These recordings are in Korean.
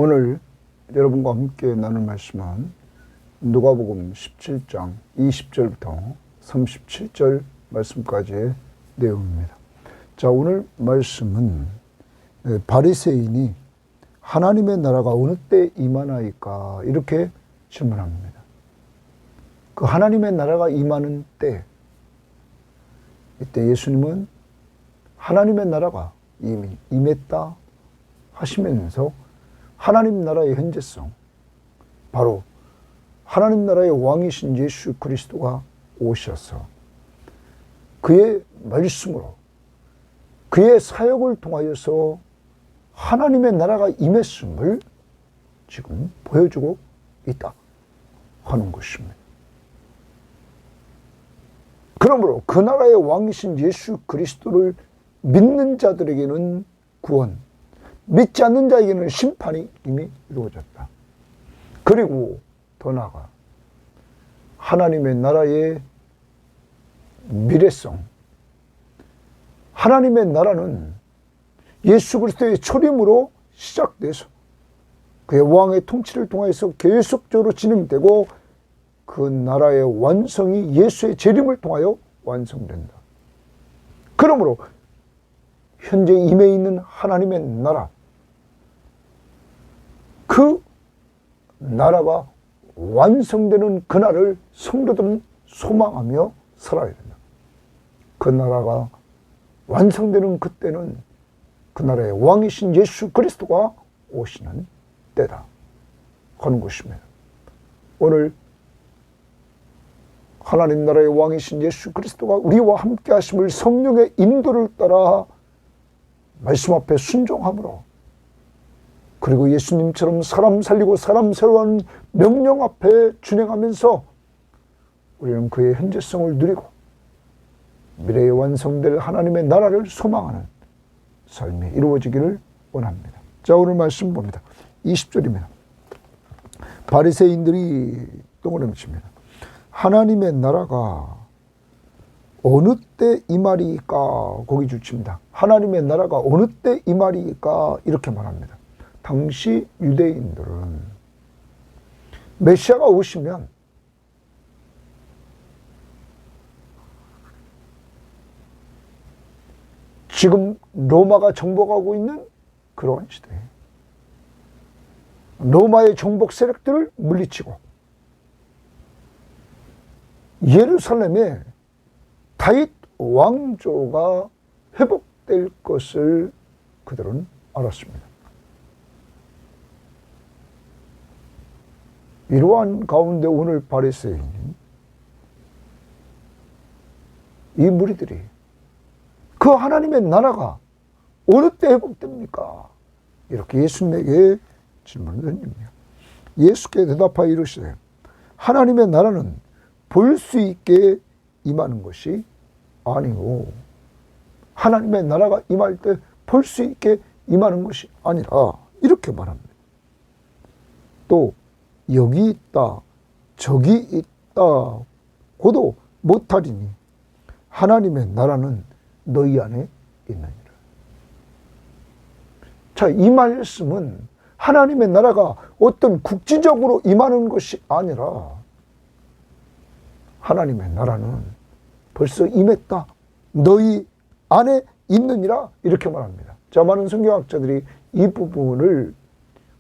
오늘 여러분과 함께 나눌 말씀은 누가복음 17장 20절부터 37절 말씀까지의 내용입니다. 자, 오늘 말씀은 바리새인이 하나님의 나라가 어느 때 임하나이까 이렇게 질문합니다. 그 하나님의 나라가 임하는 때, 이때 예수님은 하나님의 나라가 이미 임했다 하시면서 하나님 나라의 현재성, 바로 하나님 나라의 왕이신 예수 그리스도가 오셔서 그의 말씀으로 그의 사역을 통하여서 하나님의 나라가 임했음을 지금 보여주고 있다 하는 것입니다. 그러므로 그 나라의 왕이신 예수 그리스도를 믿는 자들에게는 구원, 믿지 않는 자에게는 심판이 이미 이루어졌다. 그리고 더 나아가 하나님의 나라의 미래성, 하나님의 나라는 예수 그리스도의 초림으로 시작돼서 그의 왕의 통치를 통해서 계속적으로 진행되고 그 나라의 완성이 예수의 재림을 통하여 완성된다. 그러므로 현재 임해 있는 하나님의 나라, 그 나라가 완성되는 그날을 성도들은 소망하며 살아야 된다. 그 나라가 완성되는 그때는 그 나라의 왕이신 예수 그리스도가 오시는 때다 하는 것입니다. 오늘 하나님 나라의 왕이신 예수 그리스도가 우리와 함께 하심을 성령의 인도를 따라 말씀 앞에 순종함으로, 그리고 예수님처럼 사람 살리고 사람 새로운 명령 앞에 준행하면서 우리는 그의 현재성을 누리고 미래에 완성될 하나님의 나라를 소망하는 삶이 이루어지기를 원합니다. 자, 오늘 말씀 봅니다. 20절입니다. 바리새인들이 동그라미칩니다. 하나님의 나라가 어느 때 임하리까, 거기 주칩니다. 하나님의 나라가 어느 때 임하리까 이렇게 말합니다. 당시 유대인들은 메시아가 오시면 지금 로마가 정복하고 있는 그러한 시대에 로마의 정복 세력들을 물리치고 예루살렘에 다윗 왕조가 회복될 것을 그들은 알았습니다. 이러한 가운데 오늘 바리새인 이 무리들이 그 하나님의 나라가 어느 때 회복됩니까? 이렇게 예수님에게 질문을 던집니다. 예수께 대답하여 이르시되 하나님의 나라는 볼 수 있게 임하는 것이 아니고, 하나님의 나라가 임할 때 볼 수 있게 임하는 것이 아니라 이렇게 말합니다. 또 여기 있다 저기 있다 고도 못하리니 하나님의 나라는 너희 안에 있느니라. 자, 이 말씀은 하나님의 나라가 어떤 국지적으로 임하는 것이 아니라 하나님의 나라는 벌써 임했다, 너희 안에 있느니라 이렇게 말합니다. 자, 많은 성경학자들이 이 부분을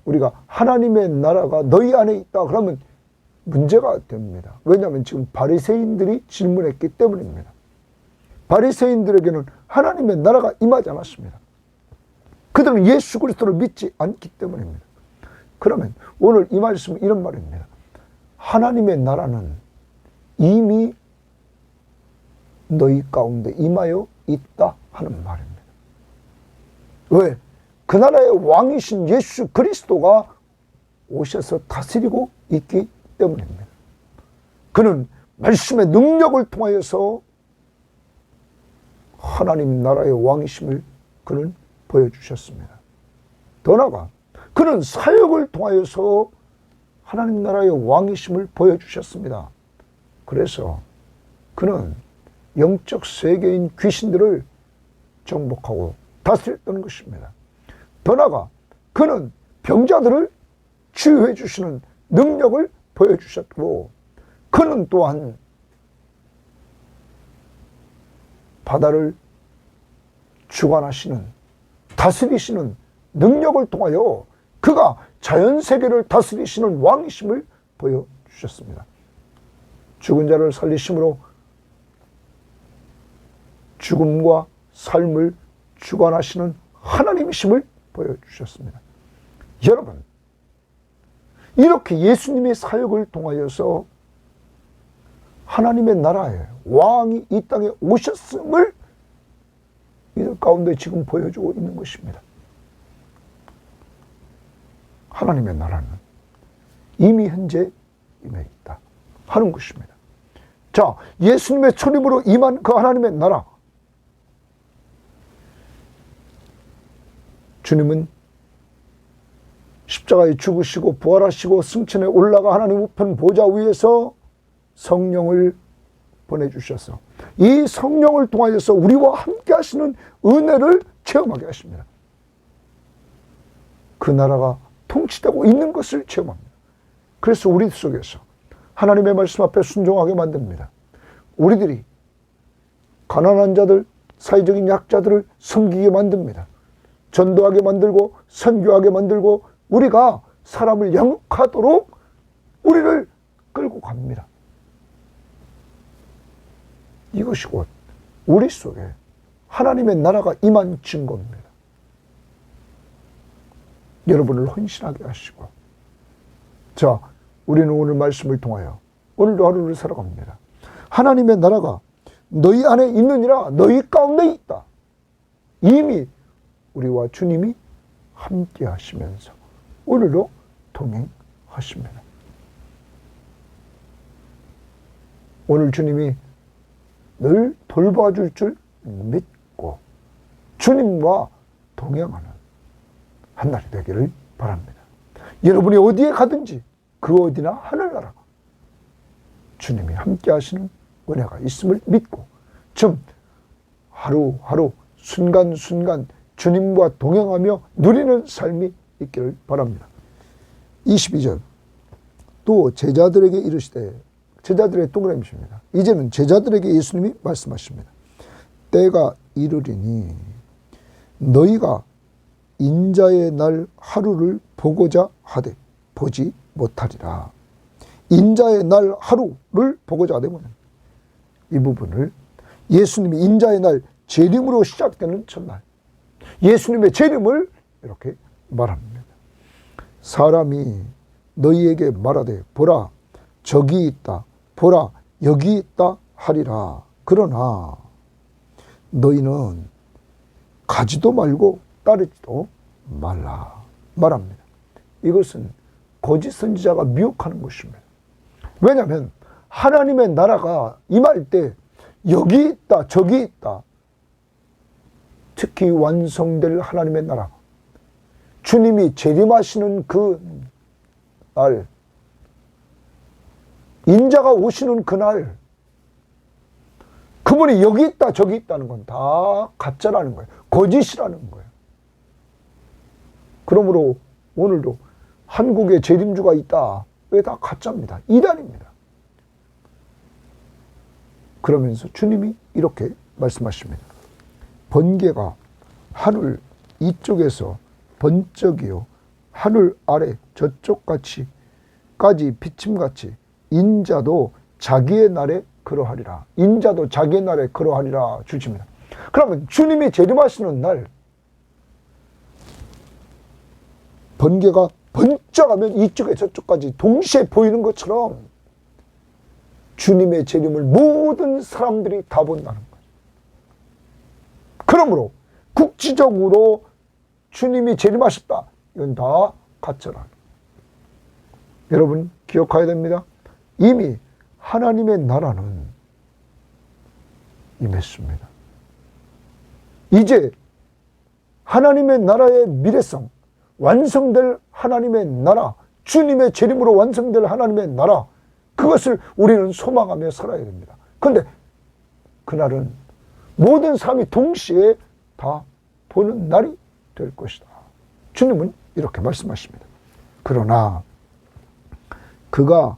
우리가 하나님의 나라가 너희 안에 있다 그러면 문제가 됩니다. 왜냐하면 지금 바리새인들이 질문했기 때문입니다. 바리새인들에게는 하나님의 나라가 임하지 않았습니다. 그들은 예수 그리스도를 믿지 않기 때문입니다. 그러면 오늘 이 말씀은 이런 말입니다. 하나님의 나라는 이미 너희 가운데 임하여 있다 하는 말입니다. 왜? 그 나라의 왕이신 예수 그리스도가 오셔서 다스리고 있기 때문입니다. 그는 말씀의 능력을 통하여서 하나님 나라의 왕이심을 그는 보여주셨습니다. 더 나아가 그는 사역을 통하여서 하나님 나라의 왕이심을 보여주셨습니다. 그래서 그는 영적 세계인 귀신들을 정복하고 다스렸다는 것입니다. 더 나아가 그는 병자들을 치유해 주시는 능력을 보여주셨고, 그는 또한 바다를 주관하시는, 다스리시는 능력을 통하여 그가 자연세계를 다스리시는 왕이심을 보여주셨습니다. 죽은 자를 살리심으로 죽음과 삶을 주관하시는 하나님이심을 보여주셨습니다. 여러분, 이렇게 예수님의 사역을 통하여서 하나님의 나라의 왕이 이 땅에 오셨음을 이들 가운데 지금 보여주고 있는 것입니다. 하나님의 나라는 이미 현재 임해 있다 하는 것입니다. 자, 예수님의 초림으로 임한 그 하나님의 나라, 주님은 십자가에 죽으시고 부활하시고 승천에 올라가 하나님 우편 보좌 위에서 성령을 보내주셔서 이 성령을 통하여서 우리와 함께 하시는 은혜를 체험하게 하십니다. 그 나라가 통치되고 있는 것을 체험합니다. 그래서 우리 속에서 하나님의 말씀 앞에 순종하게 만듭니다. 우리들이 가난한 자들, 사회적인 약자들을 섬기게 만듭니다. 전도하게 만들고 선교하게 만들고 우리가 사람을 양육하도록 우리를 끌고 갑니다. 이것이 곧 우리 속에 하나님의 나라가 임한 증거입니다. 여러분을 헌신하게 하시고, 자, 우리는 오늘 말씀을 통하여 오늘도 하루를 살아갑니다. 하나님의 나라가 너희 안에 있느니라, 너희 가운데 있다. 이미 우리와 주님이 함께 하시면서 오늘도 동행하십니다. 오늘 주님이 늘 돌봐줄 줄 믿고 주님과 동행하는 한 날이 되기를 바랍니다. 여러분이 어디에 가든지 그 어디나 하늘나라 주님이 함께 하시는 은혜가 있음을 믿고 좀 하루하루 순간순간 주님과 동행하며 누리는 삶이 있기를 바랍니다. 22절, 또 제자들에게 이르시되, 제자들의 동그라미십니다. 이제는 제자들에게 예수님이 말씀하십니다. 때가 이르리니 너희가 인자의 날 하루를 보고자 하되 보지 못하리라. 인자의 날 하루를 보고자 하되 뭐냐, 이 부분을 예수님이 인자의 날 재림으로 시작되는 첫날, 예수님의 재림을 이렇게 말합니다. 사람이 너희에게 말하되 보라 저기 있다, 보라 여기 있다 하리라. 그러나 너희는 가지도 말고 따르지도 말라 말합니다. 이것은 거짓 선지자가 미혹하는 것입니다. 왜냐하면 하나님의 나라가 임할 때 여기 있다 저기 있다, 특히 완성될 하나님의 나라, 주님이 재림하시는 그 날, 인자가 오시는 그날, 그분이 여기 있다 저기 있다는 건 다 가짜라는 거예요. 거짓이라는 거예요. 그러므로 오늘도 한국에 재림주가 있다, 왜 다 가짜입니다. 이단입니다. 그러면서 주님이 이렇게 말씀하십니다. 번개가 하늘 이쪽에서 번쩍이요 하늘 아래 저쪽까지 비침같이 인자도 자기의 날에 그러하리라. 인자도 자기의 날에 그러하리라 주십니다. 그러면 주님이 재림하시는 날 번개가 번쩍하면 이쪽에 저쪽까지 동시에 보이는 것처럼 주님의 재림을 모든 사람들이 다 본다는 거예요. 그러므로 국지적으로 주님이 재림하셨다, 이건 다 가짜라. 여러분 기억해야 됩니다. 이미 하나님의 나라는 임했습니다. 이제 하나님의 나라의 미래성, 완성될 하나님의 나라, 주님의 재림으로 완성될 하나님의 나라, 그것을 우리는 소망하며 살아야 됩니다. 그런데 그날은 모든 사람이 동시에 다 보는 날이 될 것이다. 주님은 이렇게 말씀하십니다. 그러나 그가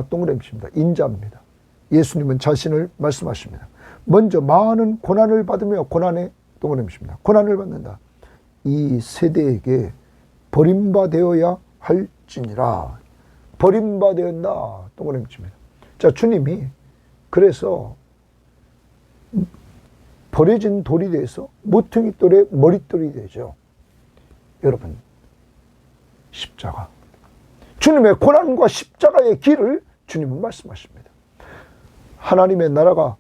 동그라미입니다. 인자입니다. 예수님은 자신을 말씀하십니다. 먼저 많은 고난을 받으며 고난의 동그라미입니다. 고난을 받는다. 이 세대에게 버림받아야 할지니라. 버림받아야 동그라미입니다. 자, 주님이 그래서 버려진 돌이 돼서 모퉁이 돌의 머릿돌이 되죠. 여러분, 십자가. 주님의 고난과 십자가의 길을 주님은 말씀하십니다. 하나님의 나라가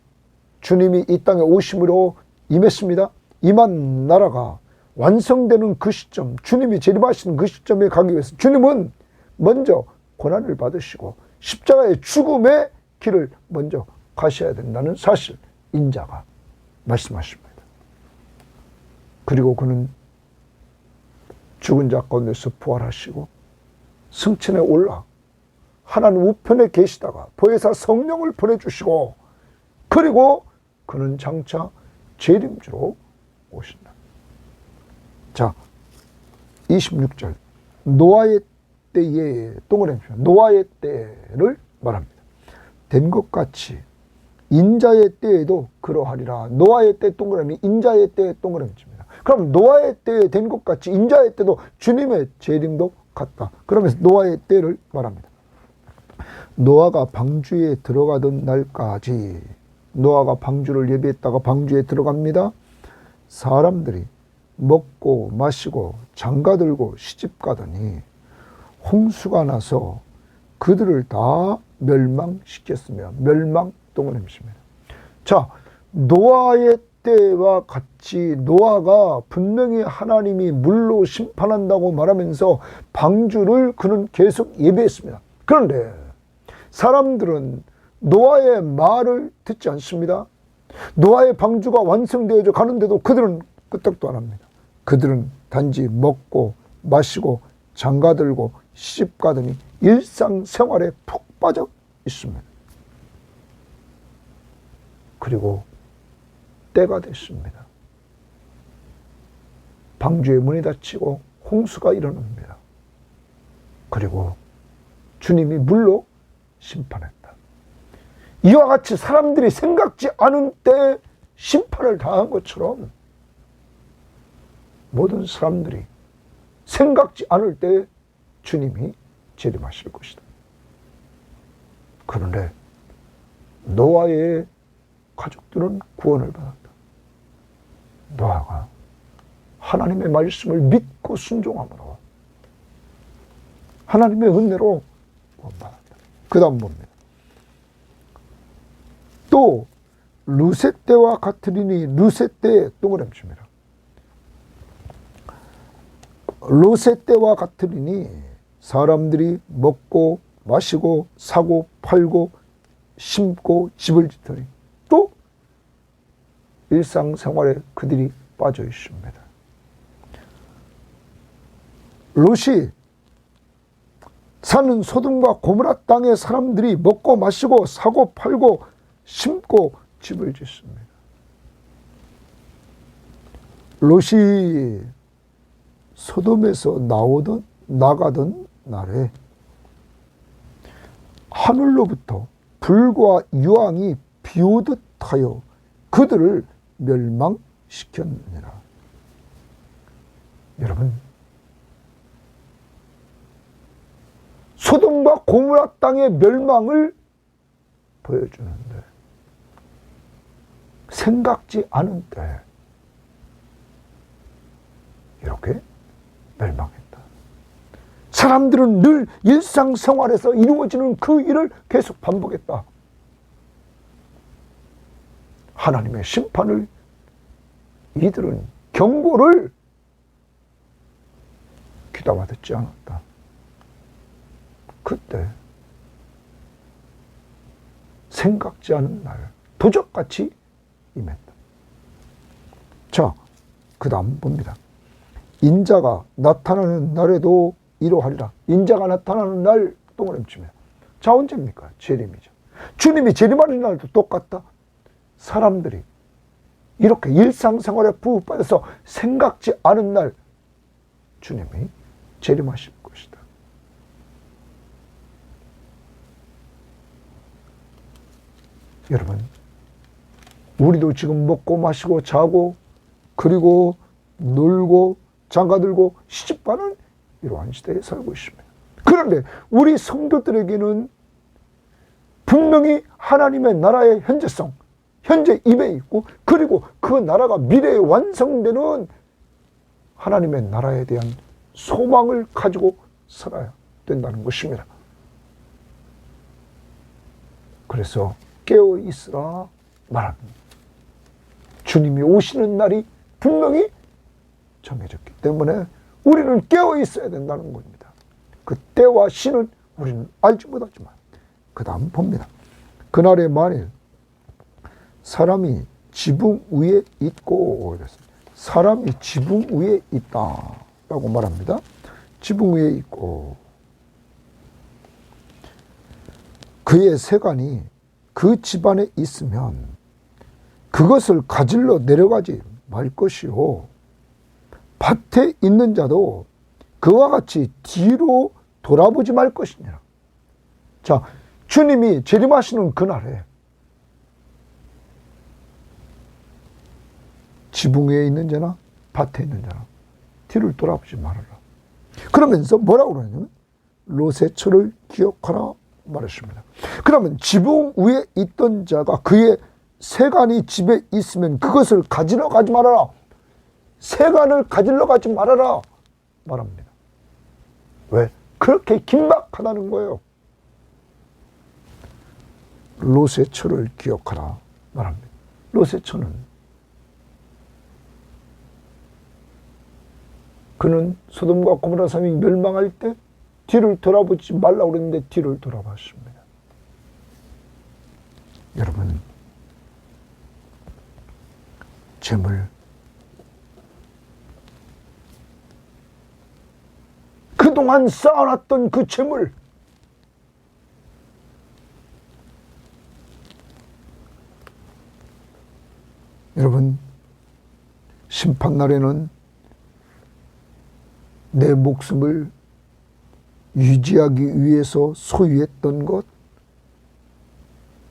주님이 이 땅에 오심으로 임했습니다. 임한 나라가 완성되는 그 시점, 주님이 재림하시는 그 시점에 가기 위해서 주님은 먼저 고난을 받으시고 십자가의 죽음의 길을 먼저 가셔야 된다는 사실, 인자가 말씀하십니다. 그리고 그는 죽은 자 가운데서 부활하시고 승천에 올라 하나님 우편에 계시다가 보혜사 성령을 보내주시고, 그리고 그는 장차 재림주로 오신다. 자, 26절 노아의 때에 동그라미죠. 노아의 때를 말합니다. 된 것 같이 인자의 때에도 그러하리라. 노아의 때 동그라미, 인자의 때 동그라미입니다. 그럼 노아의 때에 된 것 같이 인자의 때도 주님의 재림도 같다. 그러면서 노아의 때를 말합니다. 노아가 방주에 들어가던 날까지, 노아가 방주를 예비했다가 방주에 들어갑니다. 사람들이 먹고 마시고 장가들고 시집가더니 홍수가 나서 그들을 다 멸망시켰으며, 멸망 동그라미입니다. 자, 노아의 때와 같이 노아가 분명히 하나님이 물로 심판한다고 말하면서 방주를 그는 계속 예배했습니다. 그런데 사람들은 노아의 말을 듣지 않습니다. 노아의 방주가 완성되어져 가는데도 그들은 끄떡도 안 합니다. 그들은 단지 먹고 마시고 장가들고 시집가더니 일상생활에 푹 빠져 있습니다. 그리고 때가 됐습니다. 방주의 문이 닫히고 홍수가 일어납니다. 그리고 주님이 물로 심판했다. 이와 같이 사람들이 생각지 않은 때에 심판을 당한 것처럼 모든 사람들이 생각지 않을 때에 주님이 재림하실 것이다. 그런데 노아의 가족들은 구원을 받았다. 노아가 하나님의 말씀을 믿고 순종함으로 하나님의 은혜로 구원받았다. 그 다음 봅니다. 또 루세 때와 같으리니, 루세 때 동그라미입니다. 루세 때와 같으리니 사람들이 먹고 마시고 사고 팔고 심고 집을 짓더니 또 일상생활에 그들이 빠져 있습니다. 롯이 사는 소돔과 고모라 땅의 사람들이 먹고 마시고 사고 팔고 심고 집을 짓습니다. 롯이 소돔에서 나가던 날에 하늘로부터 불과 유황이 비오듯 하여 그들을 멸망시켰느니라. 여러분, 소돔과 고모라 땅의 멸망을 보여주는데 생각지 않은 때 이렇게 멸망했다. 사람들은 늘 일상생활에서 이루어지는 그 일을 계속 반복했다. 하나님의 심판을, 이들은 경고를 귀담아 듣지 않았다. 그때 생각지 않은 날 도적같이 임했다. 자, 그 다음 봅니다. 인자가 나타나는 날에도 이러하리라. 인자가 나타나는 날 동그라미칩니다. 자, 언제입니까? 재림이죠. 주님이 재림하는 날도 똑같다. 사람들이 이렇게 일상생활에 푹 빠져서 생각지 않은 날 주님이 재림하실 것이다. 여러분, 우리도 지금 먹고 마시고 자고 그리고 놀고 장가들고 시집가는 이러한 시대에 살고 있습니다. 그런데 우리 성도들에게는 분명히 하나님의 나라의 현재성, 현재 임해 있고, 그리고 그 나라가 미래에 완성되는 하나님의 나라에 대한 소망을 가지고 살아야 된다는 것입니다. 그래서 깨어 있으라 말합니다. 주님이 오시는 날이 분명히 정해졌기 때문에 우리는 깨어 있어야 된다는 겁니다. 그 때와 시는 우리는 알지 못하지만 그 다음 봅니다. 그날에 만일 사람이 지붕 위에 있고, 사람이 지붕 위에 있다 라고 말합니다. 지붕 위에 있고 그의 세간이 그 집안에 있으면 그것을 가질러 내려가지 말 것이요, 밭에 있는 자도 그와 같이 뒤로 돌아보지 말 것이니라. 자, 주님이 재림하시는 그날에 지붕 위에 있는 자나 밭에 있는 자나 뒤를 돌아보지 말아라. 그러면서 뭐라고 그러냐면 롯의 처를 기억하라 말했습니다. 그러면 지붕 위에 있던 자가 그의 세간이 집에 있으면 그것을 가지러 가지 말아라. 세간을 가지러 가지 말아라 말합니다. 왜? 그렇게 긴박하다는 거예요. 롯의 처를 기억하라 말합니다. 롯의 처는 그는 소돔과 고모라 섬이 멸망할 때 뒤를 돌아보지 말라고 그랬는데 뒤를 돌아봤습니다. 여러분, 재물, 그동안 쌓아놨던 그 재물, 여러분, 심판날에는 내 목숨을 유지하기 위해서 소유했던 것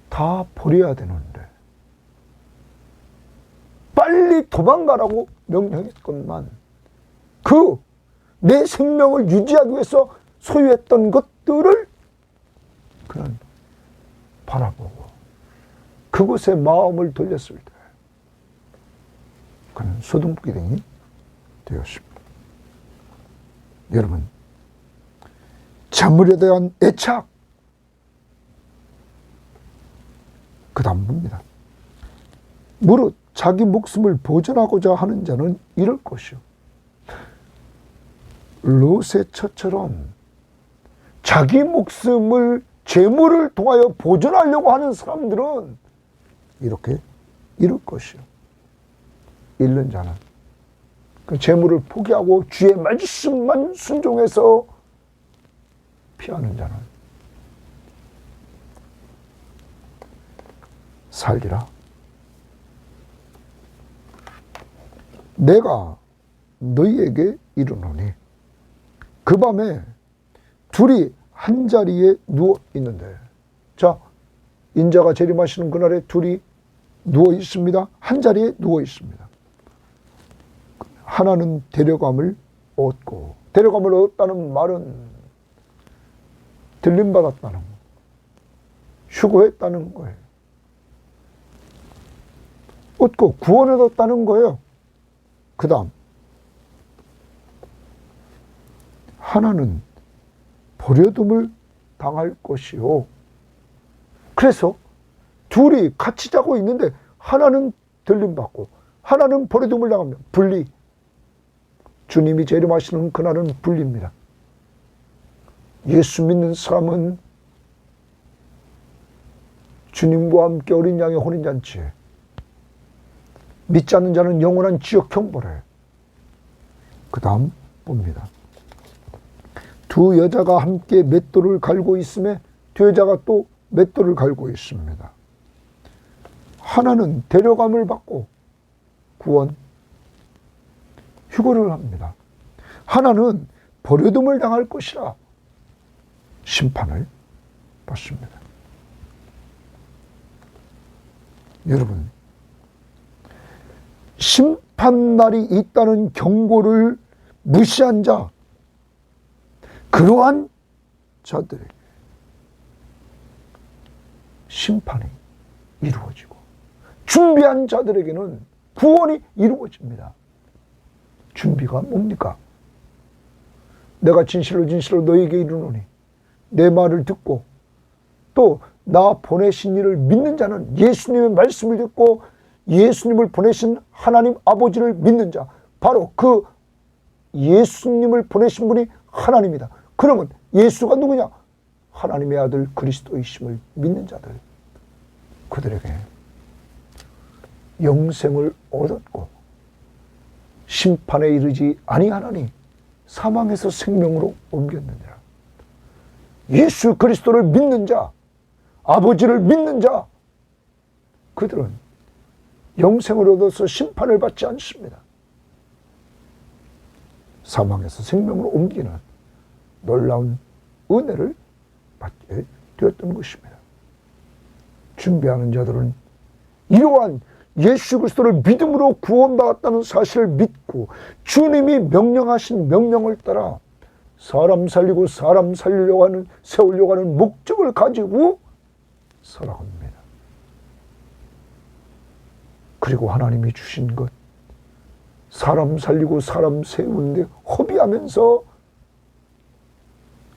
다 버려야 되는데 빨리 도망가라고 명령했건만 그 내 생명을 유지하기 위해서 소유했던 것들을 그는 바라보고 그곳에 마음을 돌렸을 때 그는 소돔기둥이 되었습니다. 여러분, 재물에 대한 애착, 그 다음 봅니다. 무릇 자기 목숨을 보존하고자 하는 자는 이럴 것이요, 롯의 처처럼 자기 목숨을 재물을 통하여 보존하려고 하는 사람들은 이렇게 이럴 것이요, 잃는 자는 그 재물을 포기하고 주의 말씀만 순종해서 피하는 자는 살리라. 내가 너희에게 이르노니 그 밤에 둘이 한 자리에 누워 있는데, 자, 인자가 재림하시는 그날에 둘이 누워 있습니다. 한 자리에 누워 있습니다. 하나는 데려감을 얻고, 데려감을 얻었다는 말은 들림받았다는 거, 휴거했다는 거예요. 얻고 구원을 얻었다는 거예요. 그 다음 하나는 버려둠을 당할 것이요. 그래서 둘이 같이 자고 있는데 하나는 들림받고 하나는 버려둠을 당하면 분리. 주님이 재림하시는 그날은 분리입니다. 예수 믿는 사람은 주님과 함께 어린 양의 혼인잔치에, 믿지 않는 자는 영원한 지옥 형벌에. 그 다음 봅니다. 두 여자가 함께 맷돌을 갈고 있음에 두 여자가 또 맷돌을 갈고 있습니다. 하나는 데려감을 받고 구원, 휴거를 합니다. 하나는 버려둠을 당할 것이라 심판을 받습니다. 여러분, 심판날이 있다는 경고를 무시한 자, 그러한 자들에게 심판이 이루어지고 준비한 자들에게는 구원이 이루어집니다. 준비가 뭡니까? 내가 진실로 너희에게 이르노니 내 말을 듣고 또 나 보내신 이를 믿는 자는, 예수님의 말씀을 듣고 예수님을 보내신 하나님 아버지를 믿는 자, 바로 그 예수님을 보내신 분이 하나님이다. 그러면 예수가 누구냐? 하나님의 아들 그리스도이심을 믿는 자들, 그들에게 영생을 얻었고 심판에 이르지 아니하나니 사망에서 생명으로 옮겼느니라. 예수 그리스도를 믿는 자, 아버지를 믿는 자, 그들은 영생을 얻어서 심판을 받지 않습니다. 사망에서 생명으로 옮기는 놀라운 은혜를 받게 되었던 것입니다. 준비하는 자들은 이러한 예수 그리스도를 믿음으로 구원받았다는 사실을 믿고 주님이 명령하신 명령을 따라 사람 살리고 사람 세우려고 하는 목적을 가지고 살아갑니다. 그리고 하나님이 주신 것, 사람 살리고 사람 세우는데 허비하면서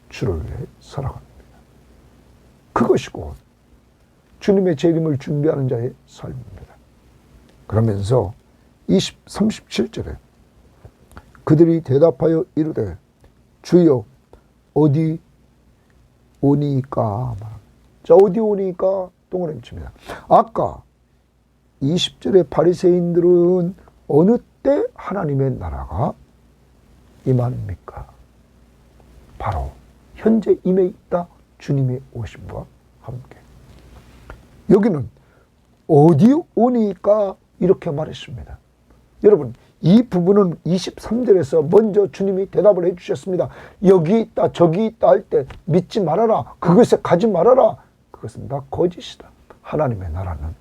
주를 위해 살아갑니다. 그것이 곧 주님의 재림을 준비하는 자의 삶입니다. 그러면서 37절에 그들이 대답하여 이르되 주여 어디 오니까. 자, 어디 오니까 동그라미칩니다. 아까 20절에 바리새인들은 어느 때 하나님의 나라가 임합니까? 바로 현재 임해 있다. 주님의 오심과 함께. 여기는 어디 오니까 이렇게 말했습니다. 여러분, 이 부분은 23절에서 먼저 주님이 대답을 해주셨습니다. 여기 있다 저기 있다 할 때 믿지 말아라, 그것에 가지 말아라, 그것은 다 거짓이다. 하나님의 나라는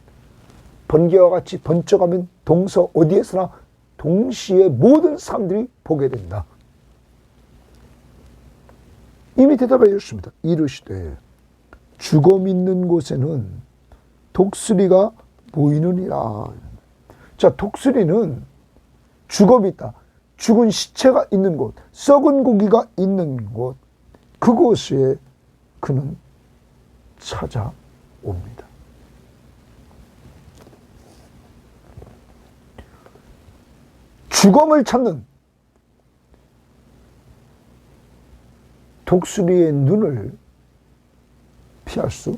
번개와 같이 번쩍하면 동서 어디에서나 동시에 모든 사람들이 보게 된다. 이미 대답해 주셨습니다. 이르시되 죽어 있는 곳에는 독수리가 보이느니라. 자, 독수리는 죽음이 있다, 죽은 시체가 있는 곳, 썩은 고기가 있는 곳, 그곳에 그는 찾아옵니다. 죽음을 찾는 독수리의 눈을 피할 수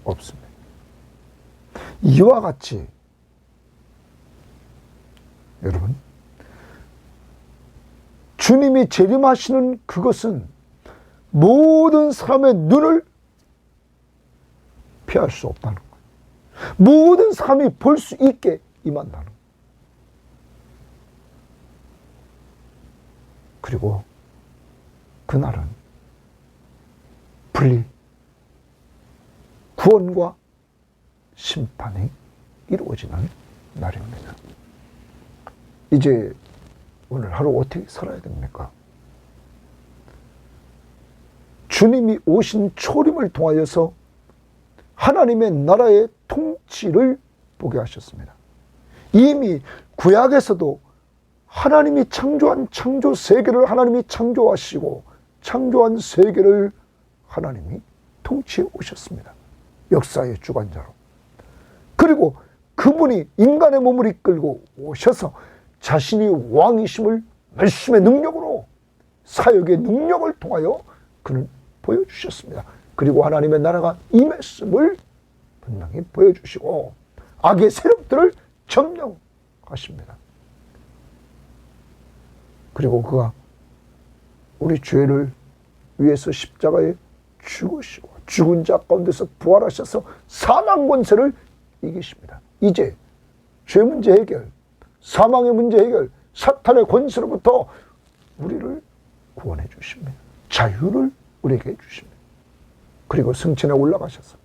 없습니다. 이와 같이 여러분, 주님이 재림하시는 그것은 모든 사람의 눈을 피할 수 없다는 거예요. 모든 사람이 볼 수 있게 임한다는 거예요. 그리고 그날은 분리, 구원과 심판이 이루어지는 날입니다. 이제 오늘 하루 어떻게 살아야 됩니까? 주님이 오신 초림을 통하여서 하나님의 나라의 통치를 보게 하셨습니다. 이미 구약에서도 하나님이 창조한 창조 세계를 하나님이 창조하시고 창조한 세계를 하나님이 통치해 오셨습니다. 역사의 주관자로. 그리고 그분이 인간의 몸을 이끌고 오셔서 자신이 왕이심을 말씀의 능력으로, 사역의 능력을 통하여 그는 보여주셨습니다. 그리고 하나님의 나라가 임했음을 분명히 보여주시고 악의 세력들을 점령하십니다. 그리고 그가 우리 죄를 위해서 십자가에 죽으시고 죽은 자 가운데서 부활하셔서 사망 권세를 이기십니다. 이제 죄 문제 해결, 사망의 문제 해결, 사탄의 권세로부터 우리를 구원해 주십니다. 자유를 우리에게 주십니다. 그리고 성천에 올라가셔서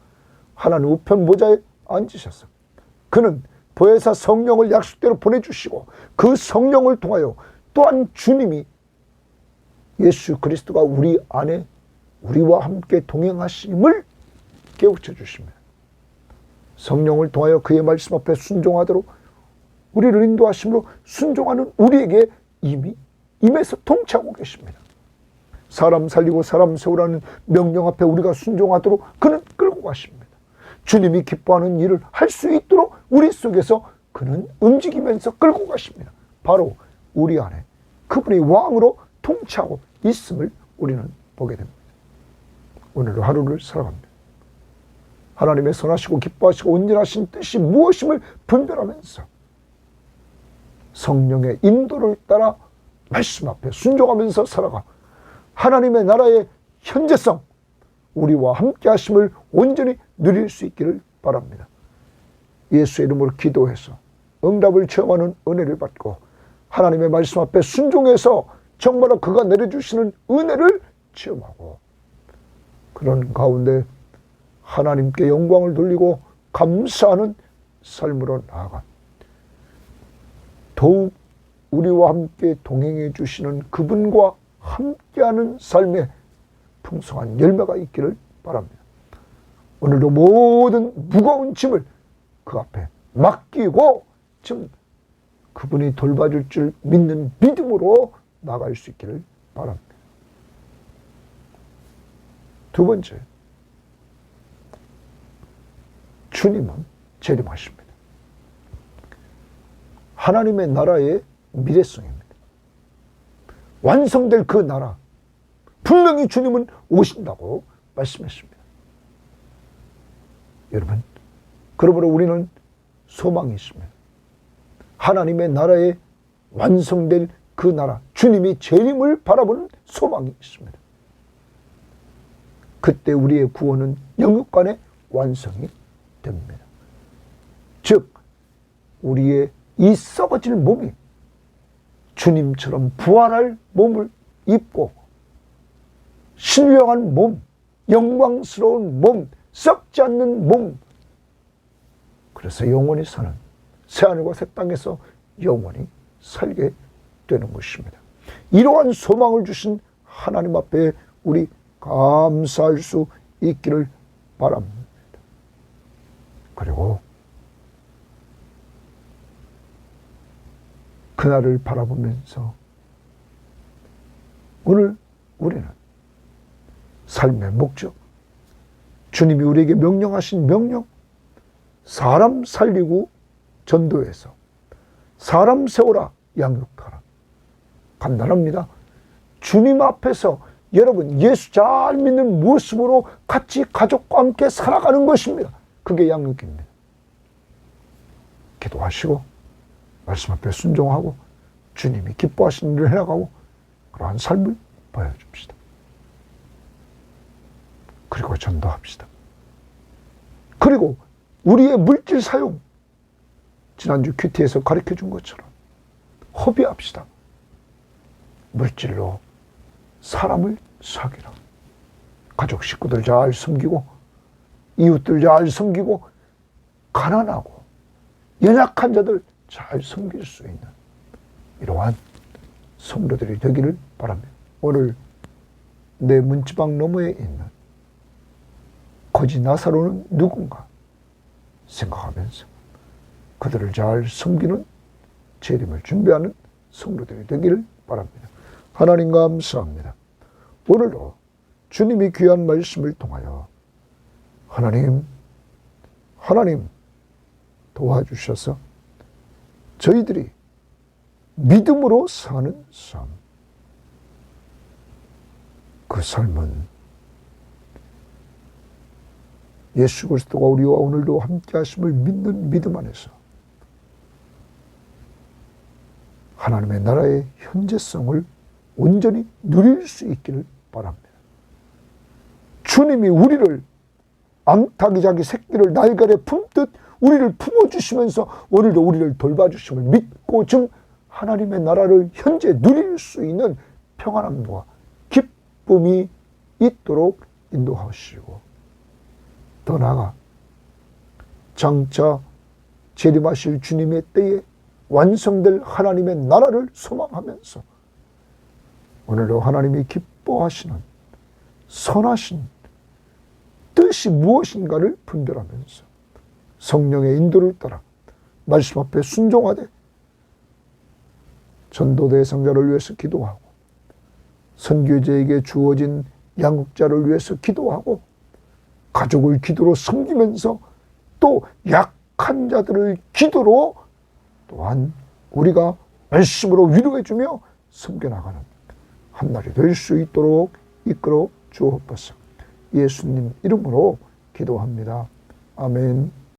하나님 우편 보좌에 앉으셔서 그는 보혜사 성령을 약속대로 보내주시고 그 성령을 통하여 또한 주님이 예수 그리스도가 우리 안에 우리와 함께 동행하심을 깨우쳐 주십니다. 성령을 통하여 그의 말씀 앞에 순종하도록 우리를 인도하심으로 순종하는 우리에게 이미 임해서 통치하고 계십니다. 사람 살리고 사람 세우라는 명령 앞에 우리가 순종하도록 그는 끌고 가십니다. 주님이 기뻐하는 일을 할 수 있도록 우리 속에서 그는 움직이면서 끌고 가십니다. 바로 우리 안에 그분이 왕으로 통치하고 있음을 우리는 보게 됩니다. 오늘도 하루를 살아갑니다. 하나님의 선하시고 기뻐하시고 온전하신 뜻이 무엇임을 분별하면서 성령의 인도를 따라 말씀 앞에 순종하면서 살아가 하나님의 나라의 현재성, 우리와 함께 하심을 온전히 누릴 수 있기를 바랍니다. 예수의 이름으로 기도해서 응답을 체험하는 은혜를 받고 하나님의 말씀 앞에 순종해서 정말로 그가 내려주시는 은혜를 체험하고 그런 가운데 하나님께 영광을 돌리고 감사하는 삶으로 나아가 더욱 우리와 함께 동행해 주시는 그분과 함께하는 삶의 풍성한 열매가 있기를 바랍니다. 오늘도 모든 무거운 짐을 그 앞에 맡기고 지금 그분이 돌봐줄 줄 믿는 믿음으로 나갈 수 있기를 바랍니다. 두 번째, 주님은 재림하십니다. 하나님의 나라의 미래성입니다. 완성될 그 나라, 분명히 주님은 오신다고 말씀했습니다. 여러분, 그러므로 우리는 소망이 있습니다. 하나님의 나라의 완성될 그 나라, 주님이 재림을 바라보는 소망이 있습니다. 그때 우리의 구원은 영육간에 완성이 됩니다. 즉, 우리의 이 썩어질 몸이 주님처럼 부활할 몸을 입고 신령한 몸, 영광스러운 몸, 썩지 않는 몸, 그래서 영원히 사는 새하늘과 새 땅에서 영원히 살게 되는 것입니다. 이러한 소망을 주신 하나님 앞에 우리 감사할 수 있기를 바랍니다. 그리고 그날을 바라보면서 오늘 우리는 삶의 목적, 주님이 우리에게 명령하신 명령, 사람 살리고 전도해서 사람 세워라, 양육하라. 간단합니다. 주님 앞에서 여러분 예수 잘 믿는 모습으로 같이 가족과 함께 살아가는 것입니다. 그게 양육입니다. 기도하시고 말씀 앞에 순종하고 주님이 기뻐하시는 일을 해나가고 그러한 삶을 보여줍시다. 그리고 전도합시다. 그리고 우리의 물질 사용, 지난주 큐티에서 가르쳐준 것처럼 허비합시다. 물질로 사람을 사귀라. 가족 식구들 잘 섬기고 이웃들 잘 섬기고 가난하고 연약한 자들 잘 섬길 수 있는 이러한 성도들이 되기를 바랍니다. 오늘 내 문지방 너머에 있는 거지 나사로는 누군가 생각하면서 그들을 잘 섬기는 재림을 준비하는 성도들이 되기를 바랍니다. 하나님 감사합니다. 오늘도 주님이 귀한 말씀을 통하여 하나님 도와주셔서 저희들이 믿음으로 사는 삶, 그 삶은 예수 그리스도가 우리와 오늘도 함께 하심을 믿는 믿음 안에서 하나님의 나라의 현재성을 온전히 누릴 수 있기를 바랍니다. 주님이 우리를 암탉이 자기 새끼를 날개에 품듯 우리를 품어주시면서 오늘도 우리를 돌봐주심을 믿고 좀 하나님의 나라를 현재 누릴 수 있는 평안함과 기쁨이 있도록 인도하시고, 더 나아가 장차 재림하실 주님의 때에 완성될 하나님의 나라를 소망하면서 오늘도 하나님이 기뻐하시는 선하신 뜻이 무엇인가를 분별하면서 성령의 인도를 따라 말씀 앞에 순종하되 전도 대상자를 위해서 기도하고 선교제에게 주어진 양육자를 위해서 기도하고 가족을 기도로 섬기면서 또 약한 자들을 기도로 또한 우리가 말씀으로 위로해주며 섬겨나가는 한 날이 될 수 있도록 이끌어 주옵소서. 예수님 이름으로 기도합니다. 아멘.